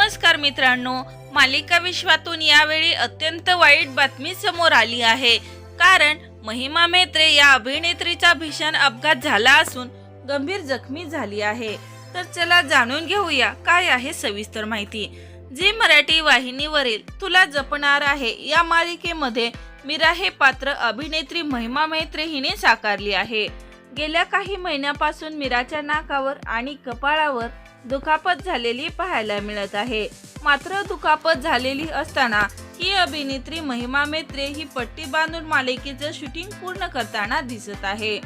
नमस्कार मित्रांनो, मालिका विश्वातून यावेळी अत्यंत वाईट बातमी समोर आली आहे। कारण महिमा मेत्रे या अभिनेत्रीचा भीषण अपघात झाला असून गंभीर जखमी झाली आहे। तर चला जाणून घेऊया काय आहे सविस्तर माहिती। झी मराठी वाहिनीवरील तुला जपणार आहे या मालिकेमध्ये मीरा हे पात्र अभिनेत्री महिमा मेत्रे हिने साकारली आहे। गेल्या काही महिन्यापासून मीराच्या नाकावर आणि कपाळावर दुखापत झालेली पाहायला मिळत आहे। मात्र दुखापत झालेली असताना ही अभिनेत्री महिमा मेत्रे ही पट्टी बांधून मालिकेचं शूटिंग पूर्ण करताना दिसत आहे।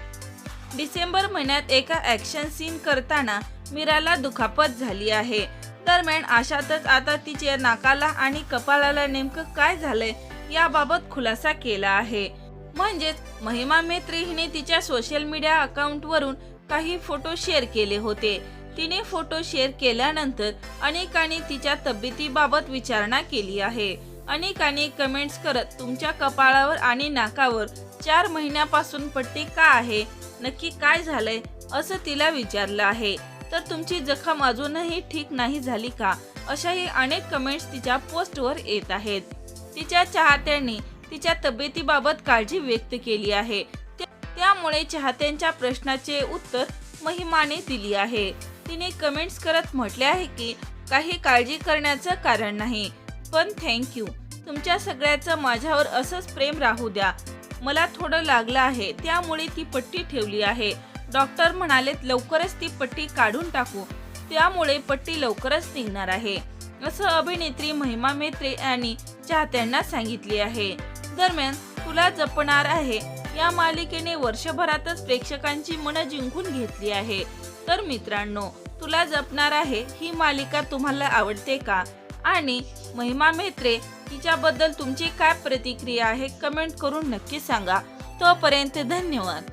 डिसेंबर महिन्यात एका ॲक्शन सीन करताना मीराला दुखापत झाली आहे। दरम्यान अशातच आता तिच्या नाकाला आणि कपाळाला नेमकं काय झालंय याबाबत खुलासा केला आहे। म्हणजेच महिमा मेत्रे हिने तिच्या सोशल मीडिया अकाउंटवरून काही फोटो शेअर केले होते। तिने फोटो शेअर केल्यानंतर अनेकांनी तिच्या तब्येतीबाबत विचारणा केली आहे। अनेकांनी कमेंट्स करत तुमच्या कपाळावर आणि नाकावर 4 महिन्यापासून पट्टी का आहे, नक्की काय झालंय असं तिला विचारलं आहे। तर तुमची जखम अजूनही ठीक नाही झाली का, अशाही अनेक कमेंट्स तिच्या पोस्टवर येत आहेत। तिच्या चाहत्यांनी तिच्या तब्येतीबाबत काळजी व्यक्त केली आहे। त्यामुळे चाहत्यांच्या प्रश्नाचे उत्तर महिमाने दिली आहे। तिने कमेंट्स करत म्हटले आहे की काही काळजी करण्याचं कारण नाही, पण थँक्यू, तुमच्या सगळ्याचं माझ्यावर असंच प्रेम राहू द्या। मला थोडं लागलं आहे त्यामुळे ती पट्टी ठेवली आहे। डॉक्टर म्हणालेत लवकरच ती पट्टी काढून टाकू, त्यामुळे पट्टी लवकरच निघणार आहे, असं अभिनेत्री महिमा मेत्रे यांनी चाहत्यांना सांगितले आहे। दरम्यान तुला जपणार आहे या मालिकेने वर्षभरातच प्रेक्षकांची मनं जिंकून घेतली आहे। तर मित्रांनो, तुला जपणार आहे ही मालिका तुम्हाला आवडते का? आणि महिमा मेत्रे हिच्याबद्दल तुमची काय प्रतिक्रिया आहे कमेंट करून नक्की सांगा। तोपर्यंत धन्यवाद।